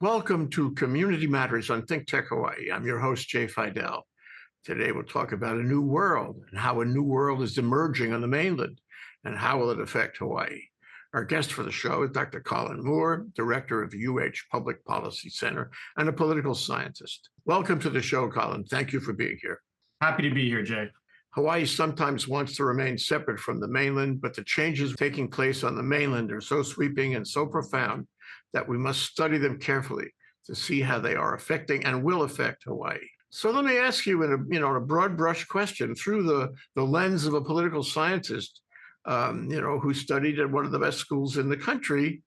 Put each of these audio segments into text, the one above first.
Welcome to Community Matters on ThinkTech Hawaii. I'm your host, Jay Fidell. Today we'll talk about a new world and how a new world is emerging on the mainland and how will it affect Hawaii. Our guest for the show is Dr. Colin Moore, director of UH Public Policy Center and a political scientist. Welcome to the show, Colin. Thank you for being here. Happy to be here, Jay. Hawaii sometimes wants to remain separate from the mainland, but the changes taking place on the mainland are so sweeping and so profound that we must study them carefully to see how they are affecting and will affect Hawaii. So let me ask you in a broad brush question through the lens of a political scientist, who studied at one of the best schools in the country.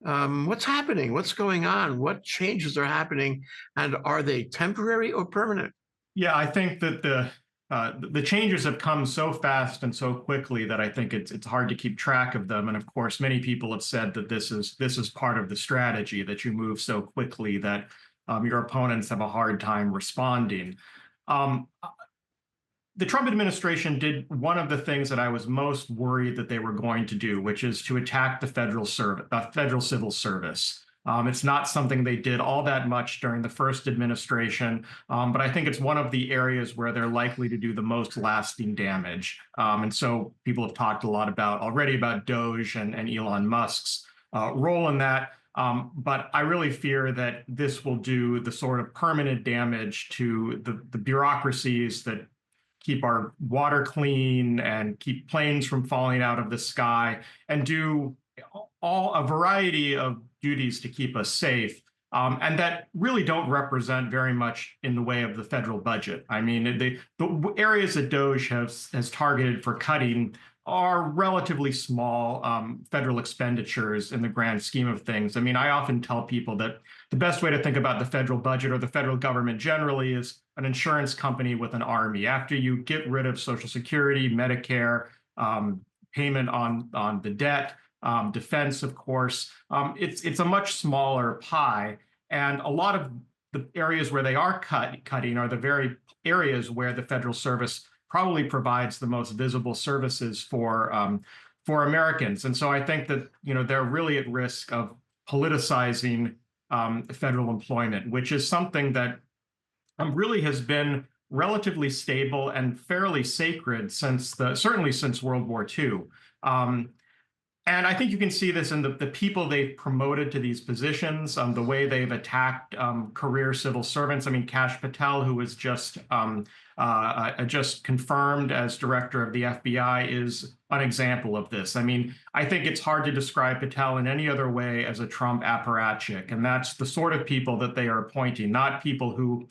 What's happening? What's going on? What changes are happening? And are they temporary or permanent? Yeah, I think that the changes have come so fast and so quickly that I think it's hard to keep track of them. And of course, many people have said that this is part of the strategy, that you move so quickly that your opponents have a hard time responding. The Trump administration did one of the things that I was most worried that they were going to do, which is to attack the federal civil service. It's not something they did all that much during the first administration, but I think it's one of the areas where they're likely to do the most lasting damage. And so people have talked a lot already about DOGE and Elon Musk's role in that. But I really fear that this will do the sort of permanent damage to the bureaucracies that keep our water clean and keep planes from falling out of the sky and do a variety of duties to keep us safe, and that really don't represent very much in the way of the federal budget. I mean, the areas that DOGE has targeted for cutting are relatively small federal expenditures in the grand scheme of things. I mean, I often tell people that the best way to think about the federal budget or the federal government generally is an insurance company with an army. After you get rid of Social Security, Medicare, payment on the debt, defense, of course, it's a much smaller pie. And a lot of the areas where they are cutting are the very areas where the federal service probably provides the most visible services for Americans. And so I think that, they're really at risk of politicizing federal employment, which is something that really has been relatively stable and fairly sacred certainly since World War II. And I think you can see this in the people they've promoted to these positions, the way they've attacked career civil servants. I mean, Kash Patel, who was just confirmed as director of the FBI, is an example of this. I mean, I think it's hard to describe Patel in any other way as a Trump apparatchik. And that's the sort of people that they are appointing, not people who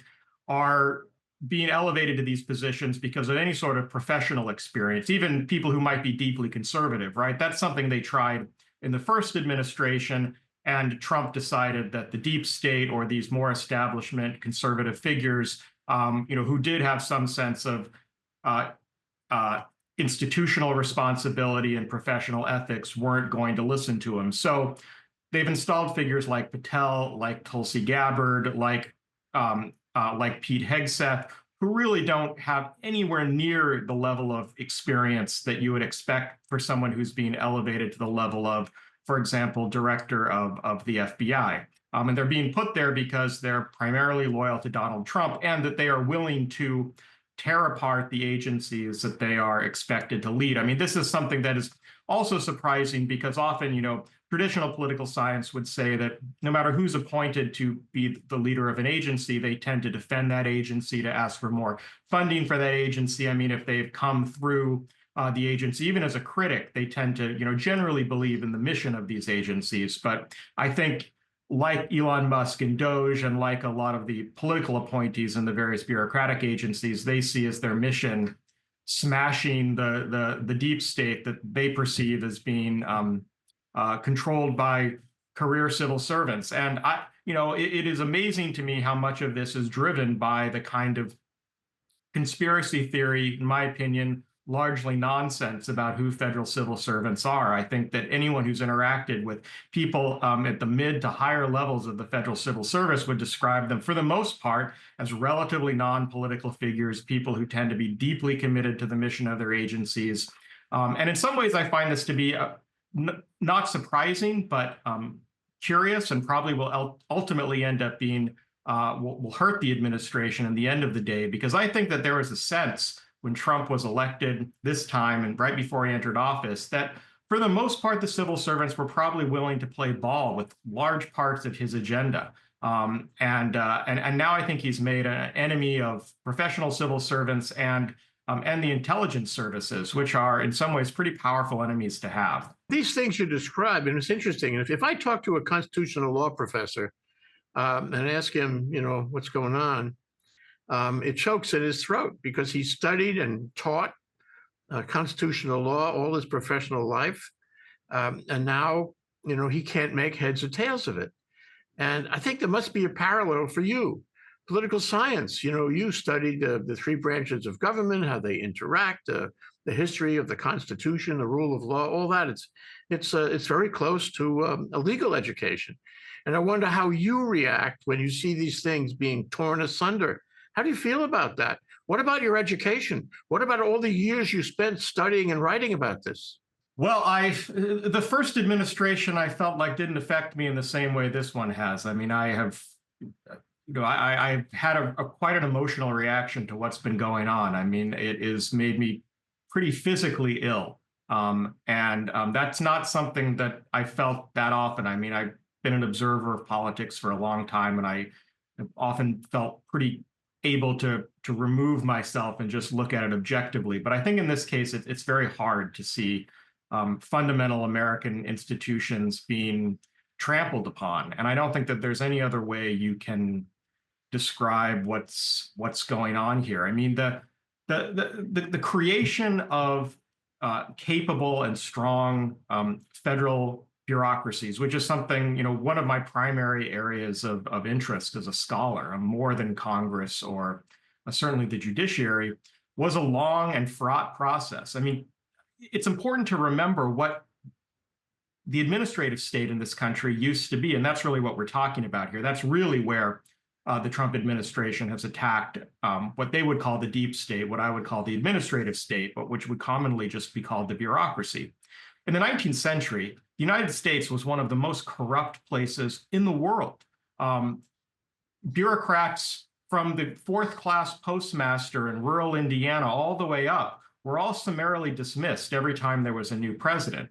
are being elevated to these positions because of any sort of professional experience, even people who might be deeply conservative, right? That's something they tried in the first administration, and Trump decided that the deep state or these more establishment conservative figures, who did have some sense of institutional responsibility and professional ethics, weren't going to listen to him. So they've installed figures like Patel, like Tulsi Gabbard, like Pete Hegseth, who really don't have anywhere near the level of experience that you would expect for someone who's being elevated to the level of, for example, director of the FBI. And they're being put there because they're primarily loyal to Donald Trump and that they are willing to tear apart the agencies that they are expected to lead. I mean, this is something that is also surprising because often, traditional political science would say that no matter who's appointed to be the leader of an agency, they tend to defend that agency, to ask for more funding for that agency. I mean, if they've come through the agency, even as a critic, they tend to, generally believe in the mission of these agencies. But I think, like Elon Musk and DOGE, and like a lot of the political appointees in the various bureaucratic agencies, they see as their mission smashing the deep state that they perceive as being controlled by career civil servants. And it is amazing to me how much of this is driven by the kind of conspiracy theory, in my opinion, largely nonsense about who federal civil servants are. I think that anyone who's interacted with people at the mid to higher levels of the federal civil service would describe them, for the most part, as relatively non-political figures, people who tend to be deeply committed to the mission of their agencies. And in some ways, I find this to be not surprising, but curious, and probably will ultimately end up being will hurt the administration in the end of the day, because I think that there was a sense when Trump was elected this time and right before he entered office that for the most part, the civil servants were probably willing to play ball with large parts of his agenda. And now I think he's made an enemy of professional civil servants and the intelligence services, which are in some ways pretty powerful enemies to have. These things you describe, and it's interesting. And if I talk to a constitutional law professor and ask him, what's going on, it chokes in his throat because he studied and taught constitutional law all his professional life. And now, he can't make heads or tails of it. And I think there must be a parallel for you. Political science, you studied the three branches of government, how they interact, the history of the Constitution, the rule of law, all that. It's very close to a legal education. And I wonder how you react when you see these things being torn asunder. How do you feel about that? What about your education? What about all the years you spent studying and writing about this? Well, the first administration I felt like didn't affect me in the same way this one has. I mean, I've had quite an emotional reaction to what's been going on. I mean, it has made me pretty physically ill. And that's not something that I felt that often. I mean, I've been an observer of politics for a long time, and I have often felt pretty able to remove myself and just look at it objectively. But I think in this case, it's very hard to see fundamental American institutions being trampled upon. And I don't think that there's any other way you can describe what's going on here. I mean, the creation of capable and strong federal bureaucracies, which is something, one of my primary areas of interest as a scholar, more than Congress or certainly the judiciary, was a long and fraught process. I mean, it's important to remember what the administrative state in this country used to be, and that's really what we're talking about here. That's really where the Trump administration has attacked what they would call the deep state, what I would call the administrative state, but which would commonly just be called the bureaucracy. In the 19th century, the United States was one of the most corrupt places in the world. Bureaucrats from the fourth-class postmaster in rural Indiana all the way up were all summarily dismissed every time there was a new president.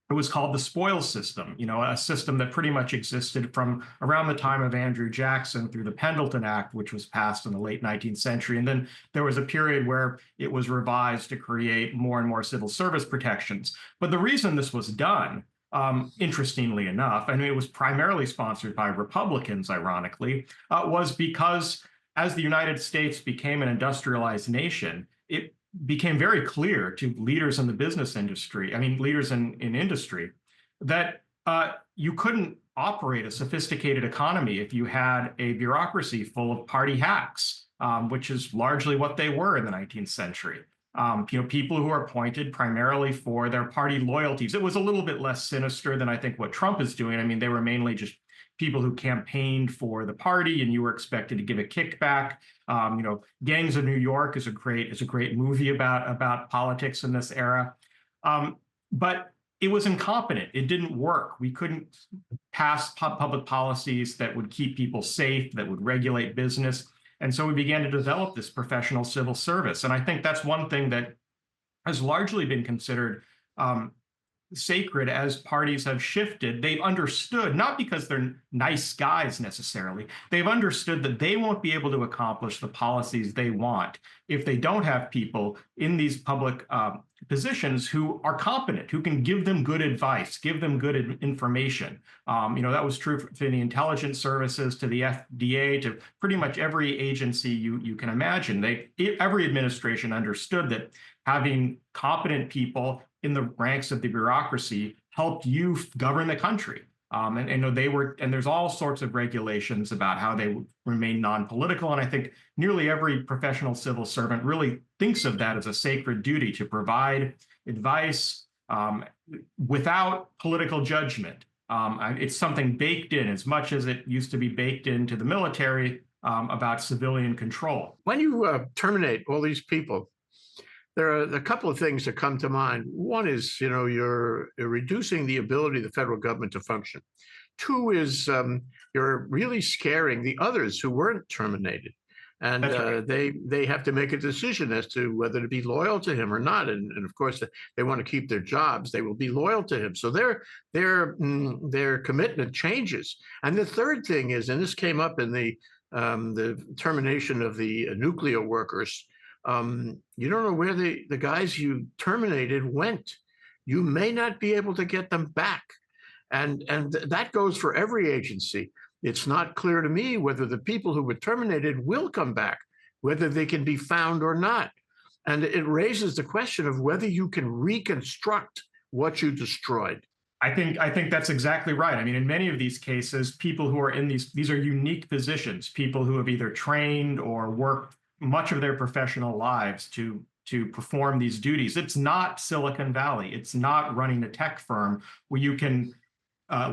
It was called the spoils system, a system that pretty much existed from around the time of Andrew Jackson through the Pendleton Act, which was passed in the late 19th century. And then there was a period where it was revised to create more and more civil service protections. But the reason this was done, interestingly enough, and it was primarily sponsored by Republicans, ironically, was because as the United States became an industrialized nation, it became very clear to leaders in the business industry, leaders in industry, that you couldn't operate a sophisticated economy if you had a bureaucracy full of party hacks, which is largely what they were in the 19th century. People who are appointed primarily for their party loyalties. It was a little bit less sinister than I think what Trump is doing. I mean, they were mainly just people who campaigned for the party, and you were expected to give a kickback. Gangs of New York is a great movie about politics in this era. But it was incompetent. It didn't work. We couldn't pass public policies that would keep people safe, that would regulate business. And so we began to develop this professional civil service. And I think that's one thing that has largely been considered sacred as parties have shifted. They've understood, not because they're nice guys necessarily, they've understood that they won't be able to accomplish the policies they want if they don't have people in these public positions who are competent, who can give them good advice, give them good information. That was true for the intelligence services, to the FDA, to pretty much every agency you can imagine. Every administration understood that having competent people in the ranks of the bureaucracy helped you govern the country. And they were, and there's all sorts of regulations about how they remain non-political. And I think nearly every professional civil servant really thinks of that as a sacred duty to provide advice without political judgment. It's something baked in as much as it used to be baked into the military about civilian control. When you terminate all these people, there are a couple of things that come to mind. One is, you're reducing the ability of the federal government to function. Two is you're really scaring the others who weren't terminated. And Right. they have to make a decision as to whether to be loyal to him or not. And of course, they want to keep their jobs. They will be loyal to him. So their commitment changes. And the third thing is, and this came up in the termination of the nuclear workers, you don't know where the guys you terminated went. You may not be able to get them back. And that goes for every agency. It's not clear to me whether the people who were terminated will come back, whether they can be found or not. And it raises the question of whether you can reconstruct what you destroyed. I think that's exactly right. I mean, in many of these cases, people who are in these are unique positions, people who have either trained or worked much of their professional lives to perform these duties. It's not Silicon Valley. It's not running a tech firm where you can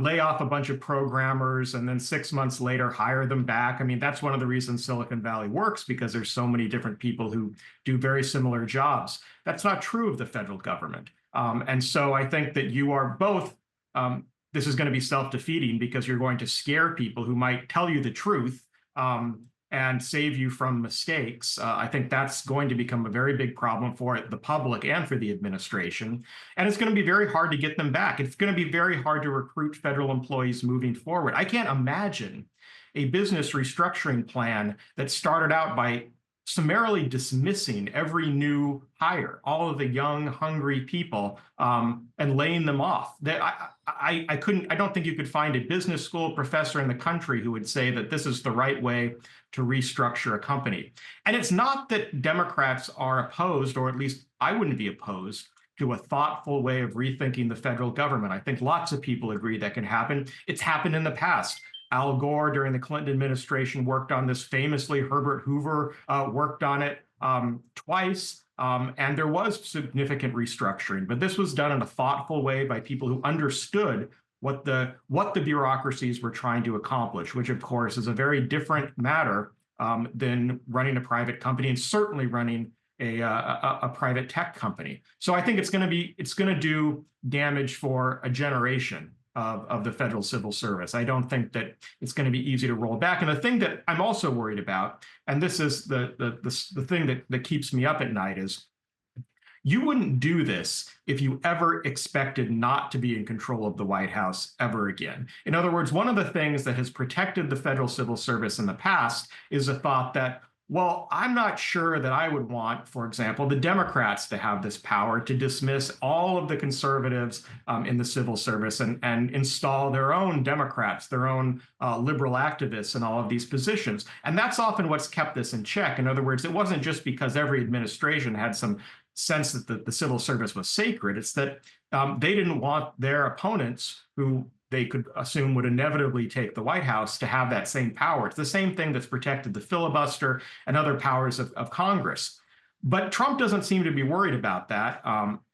lay off a bunch of programmers and then 6 months later hire them back. I mean, that's one of the reasons Silicon Valley works, because there's so many different people who do very similar jobs. That's not true of the federal government. And so I think that you are both, this is going to be self-defeating because you're going to scare people who might tell you the truth and save you from mistakes. I think that's going to become a very big problem for the public and for the administration. And it's going to be very hard to get them back. It's going to be very hard to recruit federal employees moving forward. I can't imagine a business restructuring plan that started out by summarily dismissing every new hire, all of the young, hungry people, and laying them off. I don't think you could find a business school professor in the country who would say that this is the right way to restructure a company. And it's not that Democrats are opposed, or at least I wouldn't be opposed, to a thoughtful way of rethinking the federal government. I think lots of people agree that can happen. It's happened in the past. Al Gore during the Clinton administration worked on this famously. Herbert Hoover worked on it twice, and there was significant restructuring. But this was done in a thoughtful way by people who understood what the bureaucracies were trying to accomplish, which of course is a very different matter than running a private company, and certainly running a private tech company. So I think it's going to do damage for a generation of the federal civil service. I don't think that it's going to be easy to roll back. And the thing that I'm also worried about, and this is the thing that keeps me up at night, is you wouldn't do this if you ever expected not to be in control of the White House ever again. In other words, one of the things that has protected the federal civil service in the past is a thought that, well, I'm not sure that I would want, for example, the Democrats to have this power to dismiss all of the conservatives in the civil service and install their own Democrats, their own liberal activists in all of these positions. And that's often what's kept this in check. In other words, it wasn't just because every administration had some sense that the civil service was sacred. It's that they didn't want their opponents, who they could assume would inevitably take the White House, to have that same power. It's the same thing that's protected the filibuster and other powers of Congress. But Trump doesn't seem to be worried about that.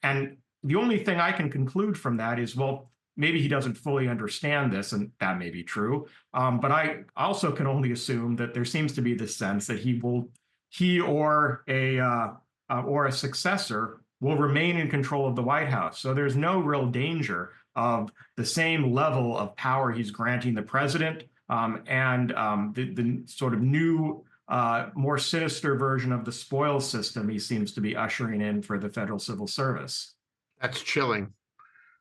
And the only thing I can conclude from that is, well, maybe he doesn't fully understand this, and that may be true. But I also can only assume that there seems to be this sense that he or a successor will remain in control of the White House. So there's no real danger of the same level of power he's granting the president and the sort of new, more sinister version of the spoils system he seems to be ushering in for the federal civil service. That's chilling.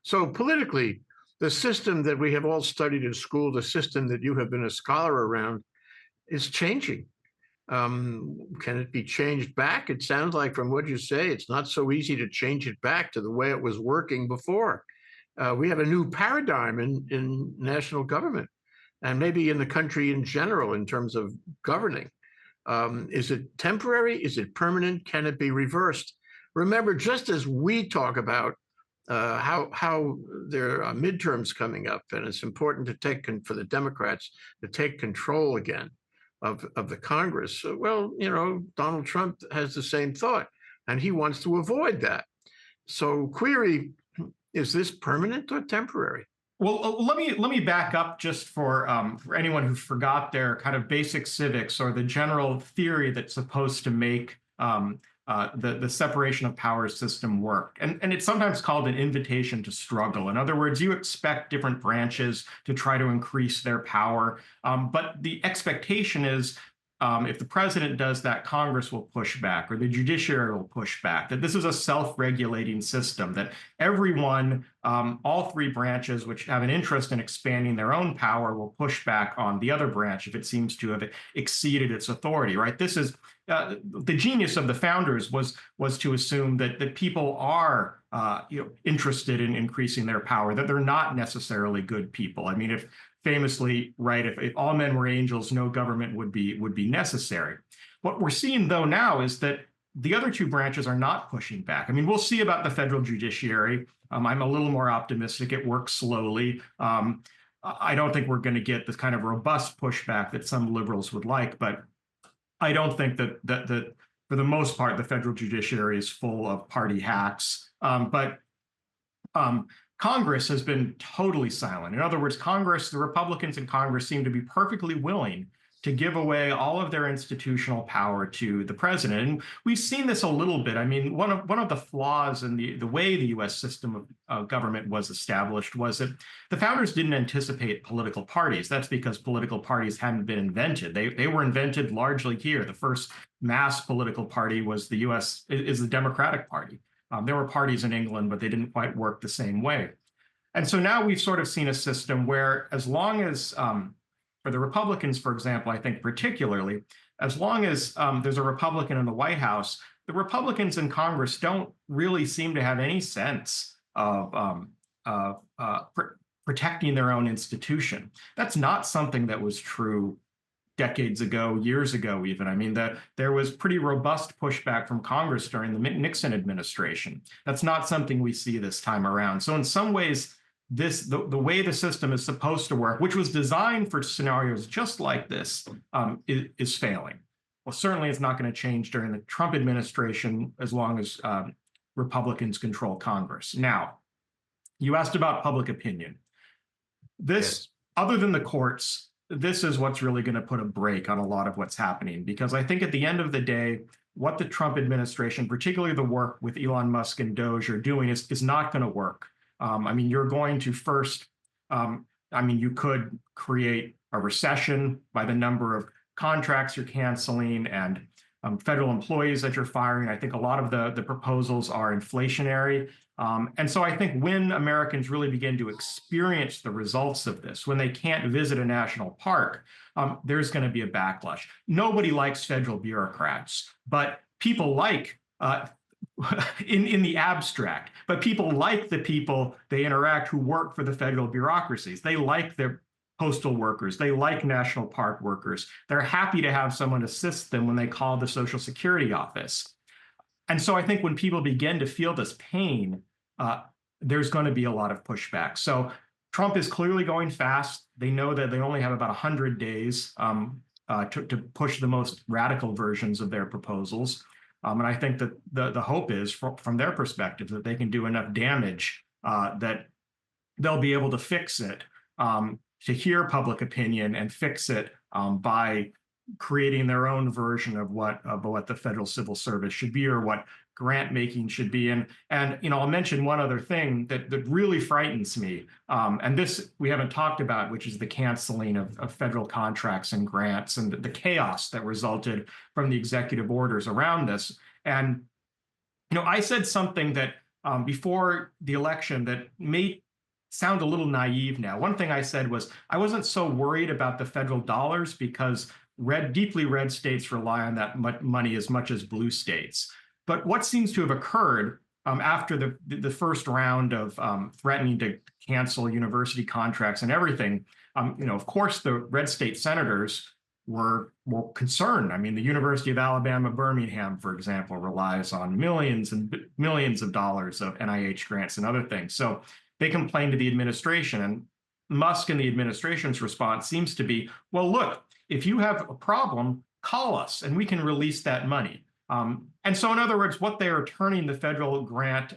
So politically, the system that we have all studied in school, the system that you have been a scholar around, is changing. Can it be changed back? It sounds like from what you say, it's not so easy to change it back to the way it was working before. We have a new paradigm in national government, and maybe in the country in general in terms of governing. Is it temporary? Is it permanent? Can it be reversed? Remember, just as we talk about how there are midterms coming up, and it's important to for the Democrats to take control again of the Congress. Well, Donald Trump has the same thought, and he wants to avoid that. So, query: is this permanent or temporary? Well, let me back up just for anyone who forgot their kind of basic civics or the general theory that's supposed to make the separation of powers system work. And it's sometimes called an invitation to struggle. In other words, you expect different branches to try to increase their power, but the expectation is if the president does that, Congress will push back, or the judiciary will push back, that this is a self-regulating system, that everyone, all three branches which have an interest in expanding their own power will push back on the other branch if it seems to have exceeded its authority, right? This is the genius of the founders was to assume that people are interested in increasing their power, that they're not necessarily good people. I mean, if famously, right, if all men were angels, no government would be necessary. What we're seeing, though, now is that the other two branches are not pushing back. I mean, we'll see about the federal judiciary. I'm a little more optimistic. It works slowly. I don't think we're going to get this kind of robust pushback that some liberals would like, but I don't think that for the most part, the federal judiciary is full of party hacks. But Congress has been totally silent. In other words, the Republicans in Congress seem to be perfectly willing to give away all of their institutional power to the president. And we've seen this a little bit. I mean, one of the flaws in the way the U.S. system of government was established was that the founders didn't anticipate political parties. That's because political parties hadn't been invented. They were invented largely here. The first mass political party was the Democratic Party. There were parties in England, but they didn't quite work the same way. And so now we've sort of seen a system where, as long as, for the Republicans, for example, I think particularly, as long as there's a Republican in the White House, the Republicans in Congress don't really seem to have any sense of protecting their own institution. That's not something that was true decades ago, years ago even. I mean, there was pretty robust pushback from Congress during the Nixon administration. That's not something we see this time around. So in some ways, the way the system is supposed to work, which was designed for scenarios just like this, is failing. Well, certainly it's not going to change during the Trump administration as long as Republicans control Congress. Now, you asked about public opinion. This, other than the courts, this is what's really going to put a brake on a lot of what's happening, because I think at the end of the day, what the Trump administration, particularly the work with Elon Musk and Doge, are doing is not going to work. I mean, you're going to first, you could create a recession by the number of contracts you're canceling and federal employees that you're firing. I think a lot of the proposals are inflationary. And so I think when Americans really begin to experience the results of this, when they can't visit a national park, there's going to be a backlash. Nobody likes federal bureaucrats, but people like, in the abstract, but people like the people they interact who work for the federal bureaucracies. They like their postal workers. They like national park workers. They're happy to have someone assist them when they call the Social Security office. And so I think when people begin to feel this pain, there's going to be a lot of pushback. So Trump is clearly going fast. They know that they only have about 100 days to push the most radical versions of their proposals. And I think that the hope is, from their perspective, that they can do enough damage that they'll be able to fix it, to hear public opinion and fix it by creating their own version of what the federal civil service should be, or what grant making should be. And I'll mention one other thing that really frightens me, and this we haven't talked about, which is the canceling of federal contracts and grants and the chaos that resulted from the executive orders around this. And I said something that before the election that may sound a little naive now. One thing I said was I wasn't so worried about the federal dollars because deeply red states rely on that money as much as blue states. But what seems to have occurred after the first round of threatening to cancel university contracts and everything, of course, the red state senators were concerned. I mean, the University of Alabama, Birmingham, for example, relies on millions and millions of dollars of NIH grants and other things. So they complained to the administration, and Musk and the administration's response seems to be, well, look, if you have a problem, call us and we can release that money. And so, in other words, what they are turning the federal grant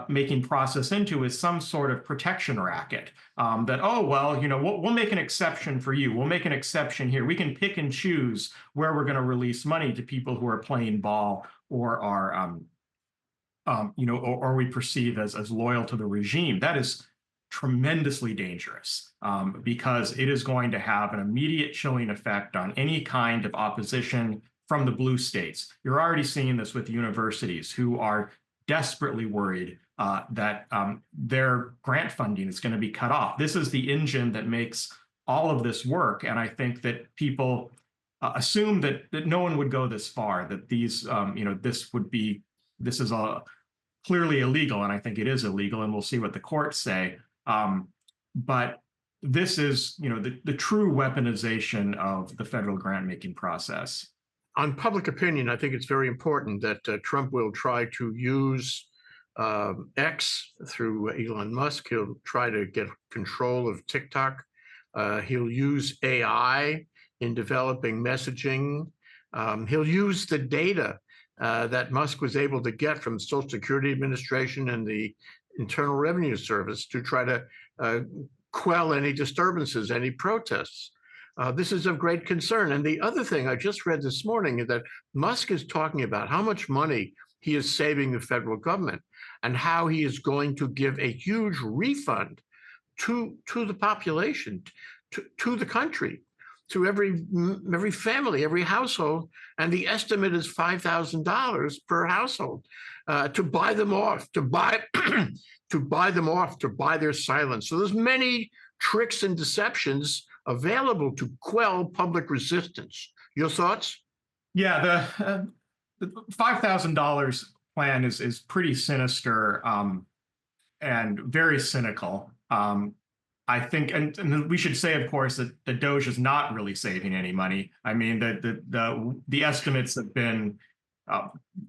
making process into is some sort of protection racket. That, oh, well, we'll make an exception for you. We'll make an exception here. We can pick and choose where we're going to release money to people who are playing ball or are, or we perceive as loyal to the regime. That is tremendously dangerous because it is going to have an immediate chilling effect on any kind of opposition from the blue states. You're already seeing this with universities who are desperately worried that their grant funding is going to be cut off. This is the engine that makes all of this work. And I think that people assume that no one would go this far, that these, this is clearly illegal. And I think it is illegal, and we'll see what the courts say. But this is, the true weaponization of the federal grant making process. On public opinion, I think it's very important that Trump will try to use X through Elon Musk. He'll try to get control of TikTok. He'll use AI in developing messaging. He'll use the data that Musk was able to get from the Social Security Administration and the Internal Revenue Service to try to quell any disturbances, any protests. This is of great concern. And the other thing I just read this morning is that Musk is talking about how much money he is saving the federal government and how he is going to give a huge refund to the population, to the country, to every family, every household. And the estimate is $5,000 per household to buy them off, to buy their silence. So there's many tricks and deceptions available to quell public resistance. Your thoughts? Yeah, the $5,000 plan is pretty sinister and very cynical. I think, and we should say, of course, that the Doge is not really saving any money. I mean, the estimates have been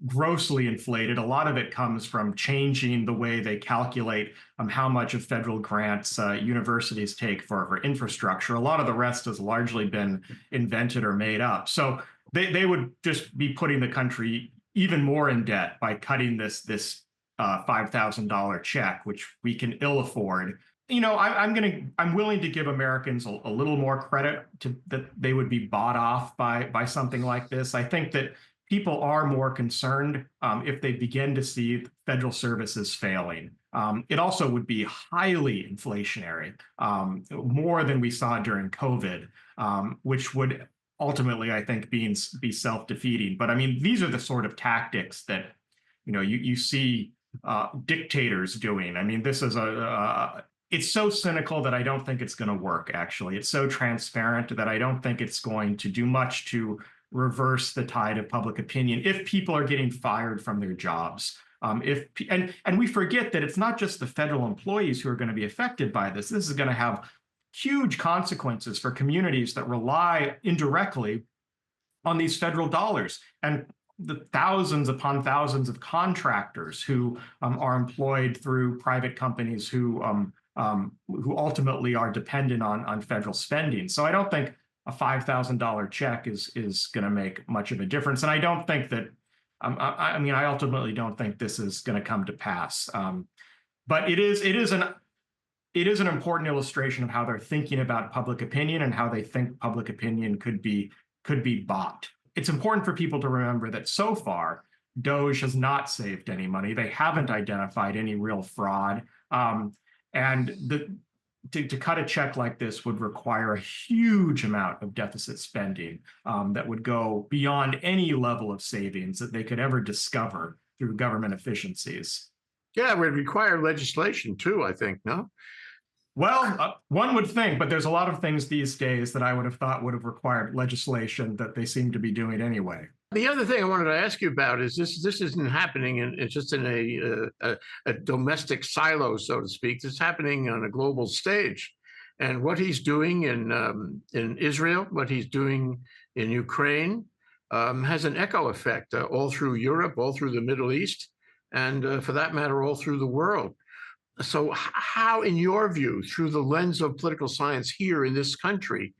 grossly inflated. A lot of it comes from changing the way they calculate how much of federal grants universities take for infrastructure. A lot of the rest has largely been invented or made up. So they would just be putting the country even more in debt by cutting this $5,000 check, which we can ill afford. I'm willing to give Americans a little more credit that they would be bought off by something like this. I think that people are more concerned if they begin to see federal services failing. It also would be highly inflationary, more than we saw during COVID, which would ultimately, I think, be self-defeating. But I mean, these are the sort of tactics that you see dictators doing. I mean, this is it's so cynical that I don't think it's going to work, actually. It's so transparent that I don't think it's going to do much to reverse the tide of public opinion if people are getting fired from their jobs. And we forget that it's not just the federal employees who are going to be affected by this. This is going to have huge consequences for communities that rely indirectly on these federal dollars, and the thousands upon thousands of contractors who are employed through private companies who ultimately are dependent on federal spending. So I don't think a $5,000 check is going to make much of a difference. And I don't think that, I ultimately don't think this is going to come to pass. But it is an important illustration of how they're thinking about public opinion and how they think public opinion could be bought. It's important for people to remember that so far, Doge has not saved any money. They haven't identified any real fraud. And to cut a check like this would require a huge amount of deficit spending that would go beyond any level of savings that they could ever discover through government efficiencies. Yeah, it would require legislation too, I think, no? Well, one would think, but there's a lot of things these days that I would have thought would have required legislation that they seem to be doing anyway. The other thing I wanted to ask you about is this isn't happening it's just in a domestic silo, so to speak. It's happening on a global stage. And what he's doing in Israel, what he's doing in Ukraine, has an echo effect all through Europe, all through the Middle East, and for that matter, all through the world. So, how, in your view, through the lens of political science here in this country,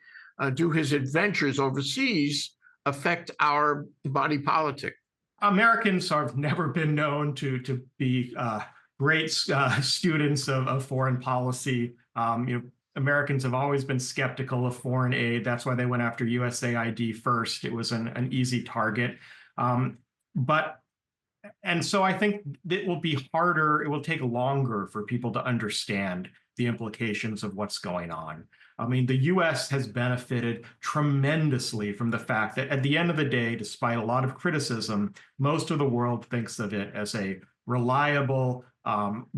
do his adventures overseas affect our body politic? Americans have never been known to be great students of foreign policy. Americans have always been skeptical of foreign aid. That's why they went after USAID first. It was an easy target. But and so I think it will be harder, it will take longer for people to understand the implications of what's going on. I mean, the US has benefited tremendously from the fact that at the end of the day, despite a lot of criticism, most of the world thinks of it as a reliable,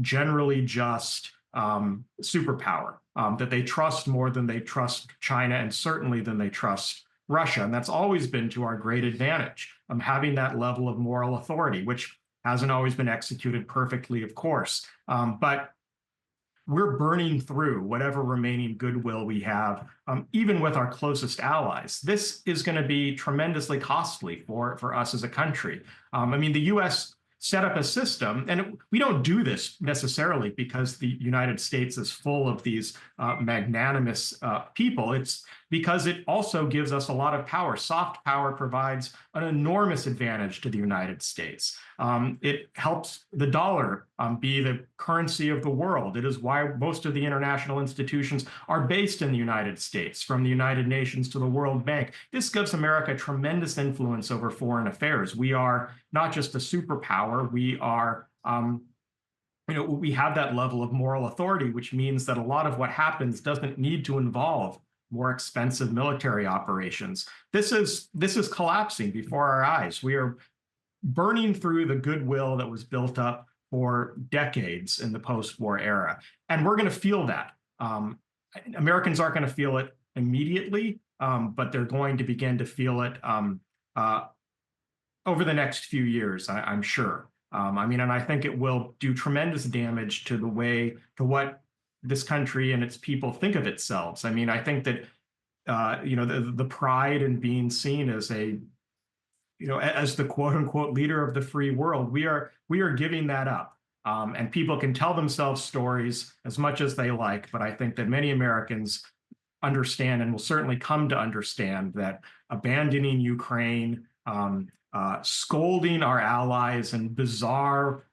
generally just superpower that they trust more than they trust China and certainly than they trust Russia. And that's always been to our great advantage, having that level of moral authority, which hasn't always been executed perfectly, of course. But we're burning through whatever remaining goodwill we have, even with our closest allies. This is going to be tremendously costly for us as a country. I mean, the U.S. set up a system, and we don't do this necessarily because the United States is full of these magnanimous people. It's because it also gives us a lot of power. Soft power provides an enormous advantage to the United States. It helps the dollar be the currency of the world. It is why most of the international institutions are based in the United States, from the United Nations to the World Bank. This gives America tremendous influence over foreign affairs. We are not just a superpower, we are we have that level of moral authority, which means that a lot of what happens doesn't need to involve more expensive military operations. This is collapsing before our eyes. We are burning through the goodwill that was built up for decades in the post-war era. And we're going to feel that. Americans aren't going to feel it immediately, but they're going to begin to feel it over the next few years, I'm sure. I mean, and I think it will do tremendous damage to what this country and its people think of itself. I mean, I think that the pride in being seen as as the quote unquote leader of the free world, we are giving that up. And people can tell themselves stories as much as they like, but I think that many Americans understand and will certainly come to understand that abandoning Ukraine, scolding our allies and bizarre,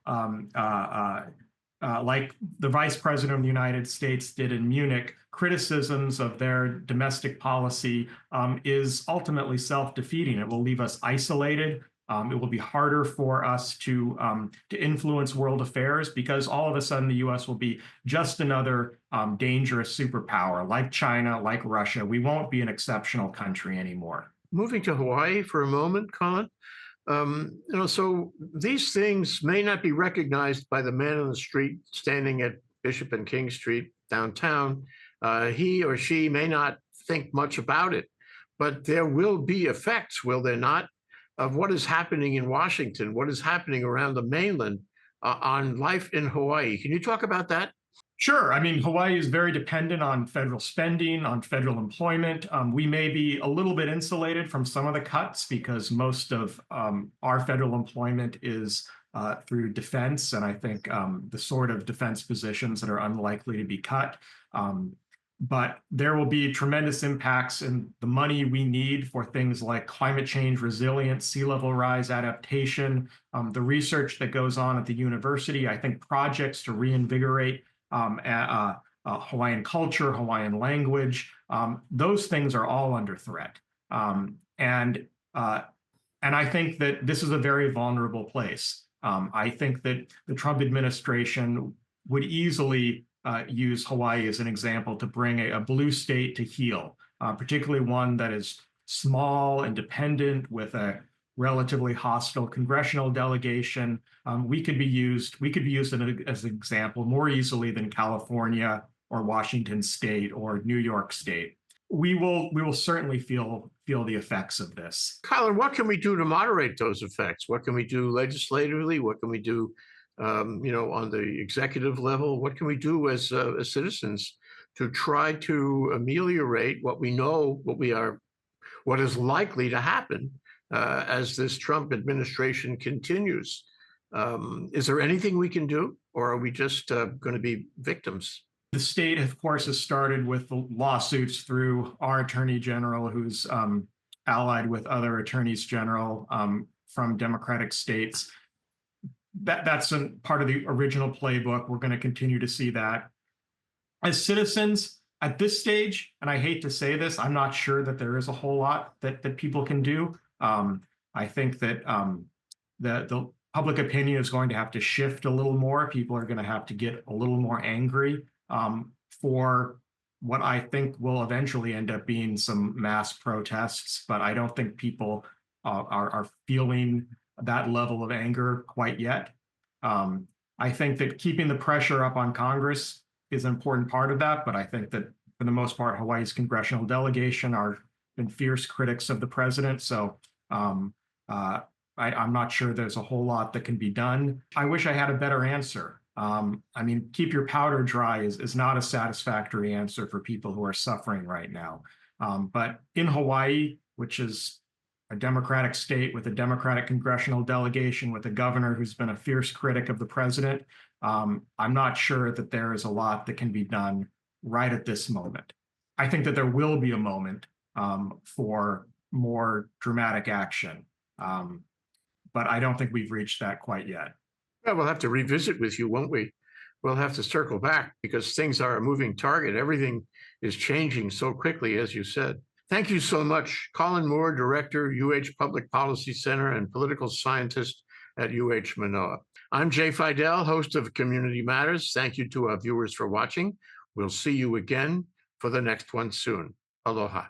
like the vice president of the United States did in Munich, criticisms of their domestic policy is ultimately self-defeating. It will leave us isolated. It will be harder for us to influence world affairs because all of a sudden the U.S. will be just another dangerous superpower like China, like Russia. We won't be an exceptional country anymore. Moving to Hawaii for a moment, Colin. So these things may not be recognized by the man on the street standing at Bishop and King Street downtown. He or she may not think much about it, but there will be effects, will there not, of what is happening in Washington, what is happening around the mainland on life in Hawaii. Can you talk about that? Sure. I mean, Hawaii is very dependent on federal spending, on federal employment. We may be a little bit insulated from some of the cuts because most of our federal employment is through defense, and I think the sort of defense positions that are unlikely to be cut. But there will be tremendous impacts in the money we need for things like climate change resilience, sea level rise adaptation, the research that goes on at the university. I think projects to reinvigorate Hawaiian culture, Hawaiian language, those things are all under threat. And I think that this is a very vulnerable place. I think that the Trump administration would easily use Hawaii as an example to bring a blue state to heel, particularly one that is small, independent, with a relatively hostile congressional delegation. We could be used as an example more easily than California or Washington State or New York State. We will certainly feel the effects of this. Colin, what can we do to moderate those effects? What can we do legislatively? What can we do, on the executive level? What can we do as citizens to try to ameliorate what we know, what is likely to happen as this Trump administration continues. Is there anything we can do, or are we just going to be victims? The state, of course, has started with the lawsuits through our attorney general, who's allied with other attorneys general from Democratic states. That's a part of the original playbook. We're going to continue to see that. As citizens at this stage, and I hate to say this, I'm not sure that there is a whole lot that people can do. I think that the public opinion is going to have to shift a little more. People are going to have to get a little more angry for what I think will eventually end up being some mass protests. But I don't think people are feeling that level of anger quite yet. I think that keeping the pressure up on Congress is an important part of that. But I think that for the most part, Hawaii's congressional delegation are been fierce critics of the president. So I'm not sure there's a whole lot that can be done. I wish I had a better answer. I mean, keep your powder dry is not a satisfactory answer for people who are suffering right now. But in Hawaii, which is a Democratic state with a Democratic congressional delegation, with a governor who's been a fierce critic of the president, I'm not sure that there is a lot that can be done right at this moment. I think that there will be a moment for more dramatic action. But I don't think we've reached that quite yet. Well, we'll have to revisit with you, won't we? We'll have to circle back because things are a moving target. Everything is changing so quickly, as you said. Thank you so much. Colin Moore, Director, UH Public Policy Center and Political Scientist at UH Manoa. I'm Jay Fidell, host of Community Matters. Thank you to our viewers for watching. We'll see you again for the next one soon. Aloha.